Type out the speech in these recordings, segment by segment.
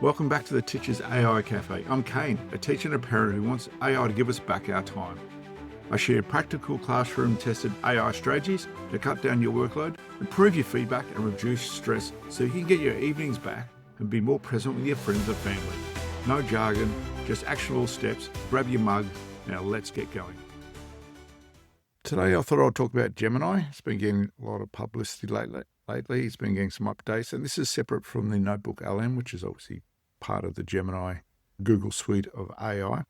Welcome back to the Teacher's AI Cafe. I'm Kane, a teacher and a parent who wants AI to give us back our time. I share practical classroom-tested AI strategies to cut down your workload, improve your feedback and reduce stress so you can get your evenings back and be more present with your friends and family. No jargon, just actionable steps. Grab your mug. Now let's get going. Today I thought I'd talk about Gemini. It's been getting a lot of publicity lately. It's been getting some updates, and this is separate from the Notebook LM, which is obviously part of the Gemini Google suite of AI.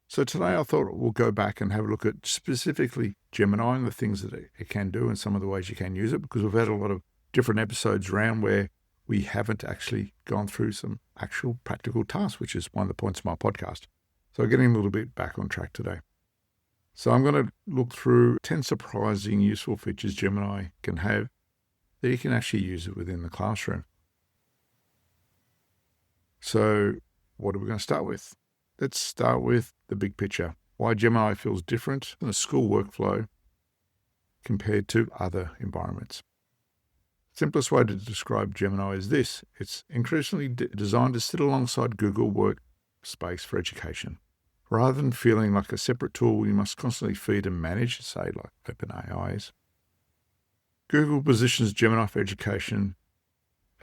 So today I thought we'll go back and have a look at specifically Gemini and the things that it can do and some of the ways you can use it, because we've had a lot of different episodes around where we haven't actually gone through some actual practical tasks, which is one of the points of my podcast. So getting a little bit back on track today. So I'm going to look through 10 surprising useful features Gemini can have that you can actually use it within the classroom. So what are we going to start with? Let's start with the big picture. Why Gemini feels different in a school workflow compared to other environments. Simplest way to describe Gemini is this. It's increasingly designed to sit alongside Google Workspace for education. Rather than feeling like a separate tool you must constantly feed and manage, say like OpenAI's, Google positions Gemini for education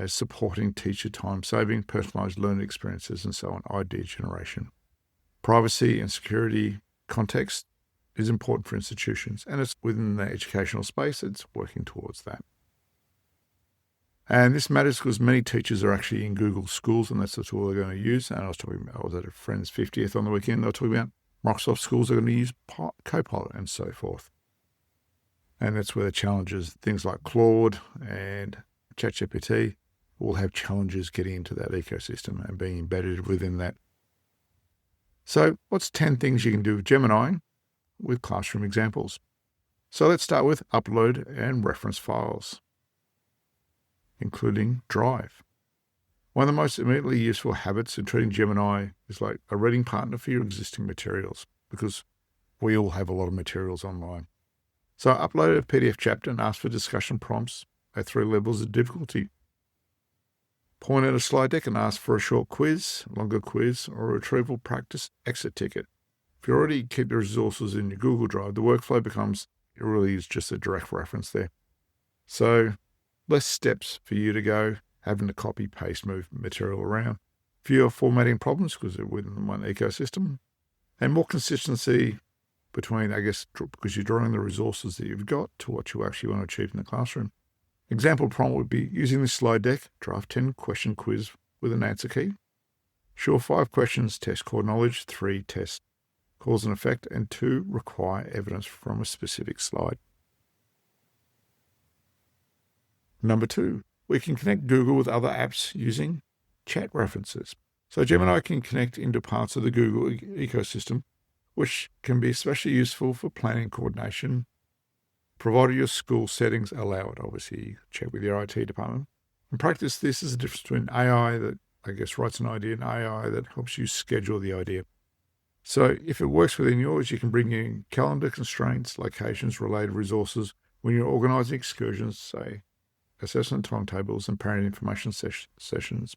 as supporting teacher time-saving, personalized learning experiences, and so on, idea generation. Privacy and security context is important for institutions, and it's within the educational space, it's working towards that. And this matters because many teachers are actually in Google Schools, and that's the tool they're going to use. And I was at a friend's 50th on the weekend. They were talking about Microsoft Schools are going to use Copilot and so forth. And that's where the challenges, things like Claude and ChatGPT, will have challenges getting into that ecosystem and being embedded within that. So what's 10 things you can do with Gemini with classroom examples? So let's start with upload and reference files, including Drive. One of the most immediately useful habits in treating Gemini is like a reading partner for your existing materials, because we all have a lot of materials online. So I uploaded a PDF chapter and asked for discussion prompts at 3 levels of difficulty. Point at a slide deck and ask for a short quiz, longer quiz, or a retrieval practice exit ticket. If you already keep the resources in your Google Drive, the workflow it really is just a direct reference there. So less steps for you to go, having to copy, paste, move material around. Fewer formatting problems because they're within one ecosystem. And more consistency between, because you're drawing the resources that you've got to what you actually want to achieve in the classroom. Example prompt would be using this slide deck, draft 10 question quiz with an answer key. Sure, 5 questions, test core knowledge, 3 test cause and effect, and 2 require evidence from a specific slide. Number 2, we can connect Google with other apps using chat references. So Gemini can connect into parts of the Google ecosystem, which can be especially useful for planning and coordination, provided your school settings allow it. Obviously, check with your IT department. In practice, this is the difference between AI that, writes an idea and AI that helps you schedule the idea. So if it works within yours, you can bring in calendar constraints, locations, related resources when you're organizing excursions, say, assessment timetables and parent information sessions.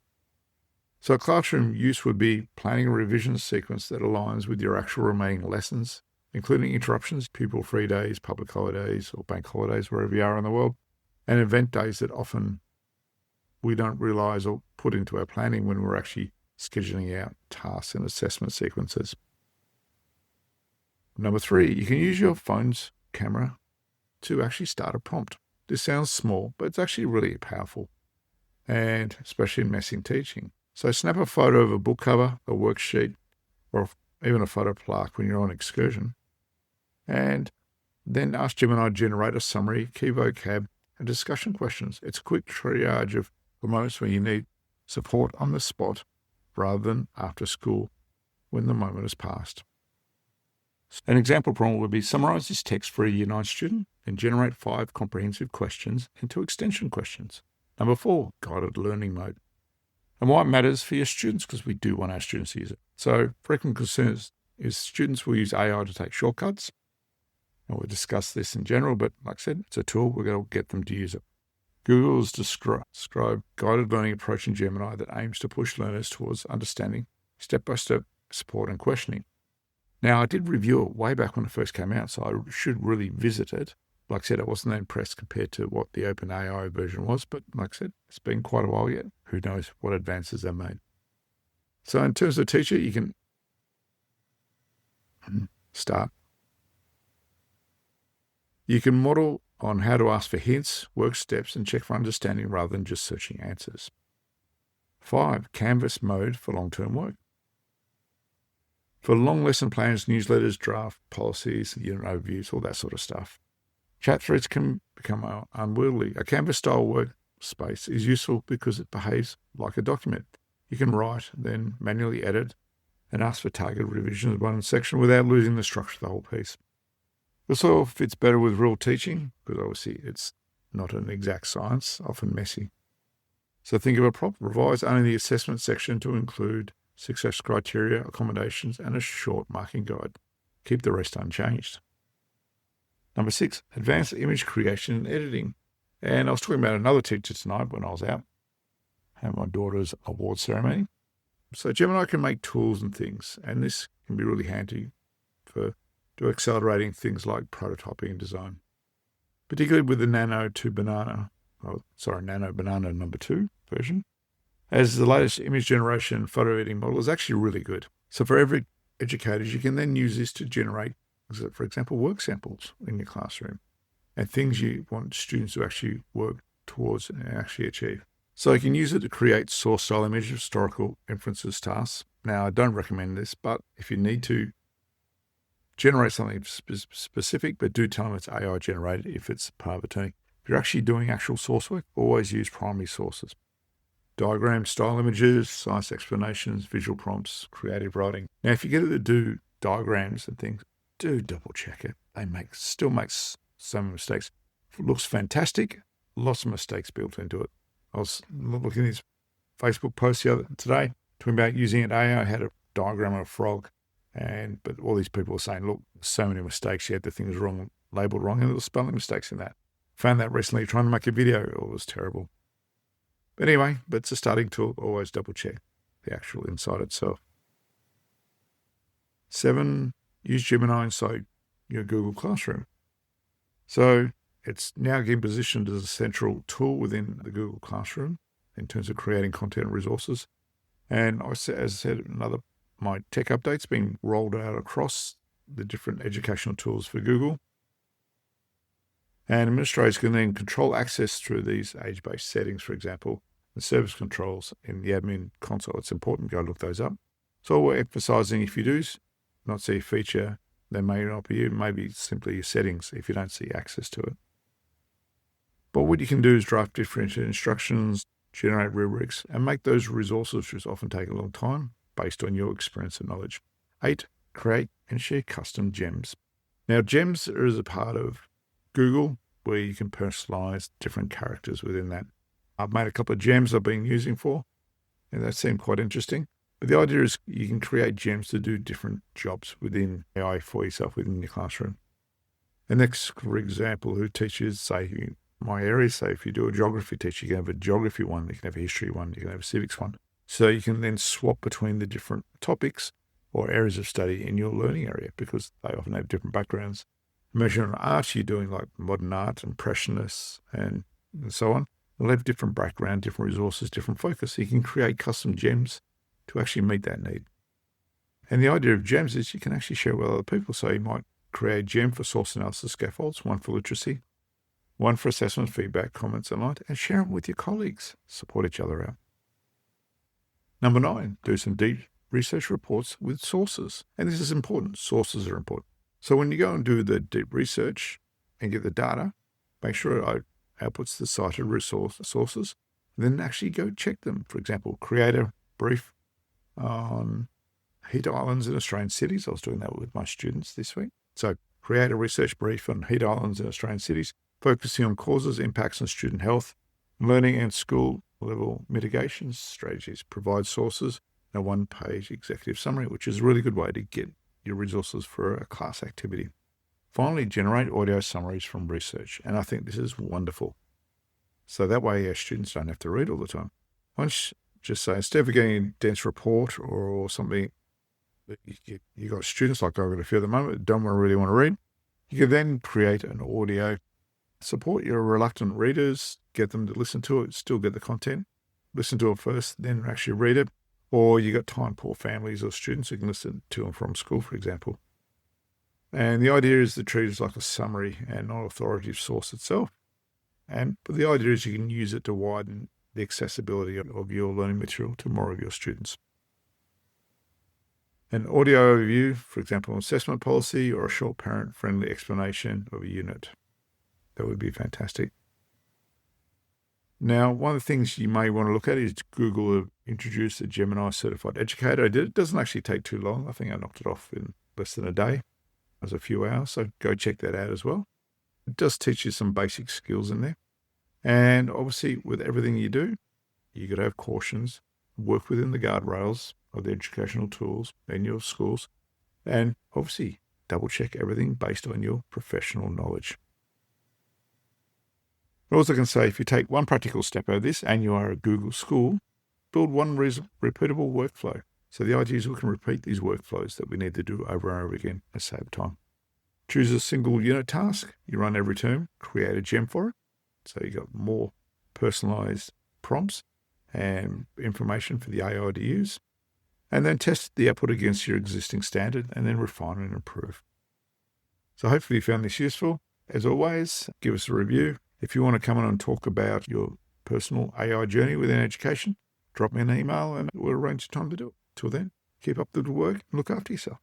So classroom use would be planning a revision sequence that aligns with your actual remaining lessons, including interruptions, pupil-free days, public holidays, or bank holidays, wherever you are in the world, and event days that often we don't realize or put into our planning when we're actually scheduling out tasks and assessment sequences. Number 3, you can use your phone's camera to actually start a prompt. This sounds small, but it's actually really powerful, and especially in messy teaching. So snap a photo of a book cover, a worksheet, or even a photo plaque when you're on excursion, and then ask Gemini to generate a summary, key vocab, and discussion questions. It's a quick triage of the moments when you need support on the spot rather than after school when the moment has passed. An example prompt would be summarize this text for a Year 9 student and generate 5 comprehensive questions into extension questions. Number 4, guided learning mode. And why it matters for your students, because we do want our students to use it. So frequent concerns is students will use AI to take shortcuts. And we'll discuss this in general, but like I said, it's a tool. We're going to get them to use it. Google's described guided learning approach in Gemini that aims to push learners towards understanding, step-by-step support and questioning. Now, I did review it way back when it first came out, so I should really visit it. Like I said, I wasn't that impressed compared to what the OpenAI version was, but like I said, it's been quite a while yet. Who knows what advances they've made. So in terms of teacher, you can start. You can model on how to ask for hints, work steps, and check for understanding rather than just searching answers. 5, Canvas mode for long-term work. For long lesson plans, newsletters, draft policies, unit overviews, all that sort of stuff. Chat threads can become unwieldy. A Canvas-style workspace is useful because it behaves like a document. You can write, then manually edit, and ask for targeted revisions of one section without losing the structure of the whole piece. This all fits better with real teaching, because obviously it's not an exact science, often messy. So think of a prompt. Revise only the assessment section to include success criteria, accommodations, and a short marking guide. Keep the rest unchanged. Number 6, advanced image creation and editing. And I was talking about another teacher tonight when I was out at my daughter's award ceremony. So Gemini can make tools and things, and this can be really handy for accelerating things like prototyping and design, particularly with the Nano Banana number 2 version, as the latest image generation photo editing model is actually really good. So for every educator, you can then use this to generate, for example, work samples in your classroom and things you want students to actually work towards and actually achieve. So you can use it to create source style images, historical inferences tasks. Now, I don't recommend this, but if you need to generate something specific, but do tell them it's AI generated if it's part of a team. If you're actually doing actual source work, always use primary sources. Diagrams, style images, science explanations, visual prompts, creative writing. Now, if you get it to do diagrams and things, do double check it. They still make some mistakes. It looks fantastic. Lots of mistakes built into it. I was looking at his Facebook post today, talking about using an AI, had a diagram of a frog. But all these people were saying, look, so many mistakes. You had the things wrong, labeled wrong, and there were spelling mistakes in that. Found that recently trying to make a video. It was terrible. But anyway, it's a starting tool. Always double check the actual inside itself. 7, use Gemini inside your Google Classroom. So it's now getting positioned as a central tool within the Google Classroom in terms of creating content and resources. And as I said, my tech update's being rolled out across the different educational tools for Google. And administrators can then control access through these age-based settings, for example, the service controls in the admin console. It's important to go look those up. So we're emphasizing if you do not see a feature, they may not be you, maybe simply your settings if you don't see access to it. But what you can do is draft differentiated instructions, generate rubrics, and make those resources, which often take a long time, based on your experience and knowledge. 8, create and share custom gems. Now, gems is a part of Google where you can personalize different characters within that. I've made a couple of gems I've been using for, and that seemed quite interesting. But the idea is you can create gems to do different jobs within AI for yourself within your classroom. And next, for example, who teaches, say, my area, say if you do a geography teacher, you can have a geography one, you can have a history one, you can have a civics one. So you can then swap between the different topics or areas of study in your learning area because they often have different backgrounds. Imagine on art, you're doing like modern art, impressionists, and so on. They'll have different background, different resources, different focus. So you can create custom gems to actually meet that need. And the idea of gems is you can actually share with other people. So you might create a gem for source analysis scaffolds, one for literacy, one for assessment, feedback, comments, and light, and share them with your colleagues. Support each other out. Number 9, do some deep research reports with sources. And this is important. Sources are important. So when you go and do the deep research and get the data, make sure it outputs the cited sources, then actually go check them. For example, create a brief on heat islands in Australian cities. I was doing that with my students this week. So create a research brief on heat islands in Australian cities, focusing on causes, impacts on student health, learning and school level mitigation strategies. Provide sources in a one-page executive summary, which is a really good way to get your resources for a class activity. Finally, generate audio summaries from research. And I think this is wonderful. So that way our students don't have to read all the time. Once just say, instead of getting a dense report or something, you got students like I've got a few at the moment that don't really want to read, you can then create an audio, support your reluctant readers, get them to listen to it, still get the content, listen to it first, then actually read it. Or you got time-poor families or students who can listen to and from school, for example. And the idea is to treat it as like a summary and not authoritative source itself. But the idea is you can use it to widen the accessibility of your learning material to more of your students. An audio overview, for example, an assessment policy or a short parent-friendly explanation of a unit. That would be fantastic. Now, one of the things you may want to look at is Google have introduced the Gemini Certified Educator. It doesn't actually take too long. I think I knocked it off in less than a day. It was a few hours, so go check that out as well. It does teach you some basic skills in there. And obviously, with everything you do, you got to have cautions, work within the guardrails of the educational tools in your schools, and obviously double check everything based on your professional knowledge. I also can say, if you take one practical step out of this and you are a Google school, build one repeatable workflow. So the idea is we can repeat these workflows that we need to do over and over again to save time. Choose a single unit task you run every term, create a gem for it. So you got more personalized prompts and information for the AI to use. And then test the output against your existing standard and then refine and improve. So hopefully you found this useful. As always, give us a review. If you want to come on and talk about your personal AI journey within education, drop me an email and we'll arrange a time to do it. Till then, keep up the good work and look after yourself.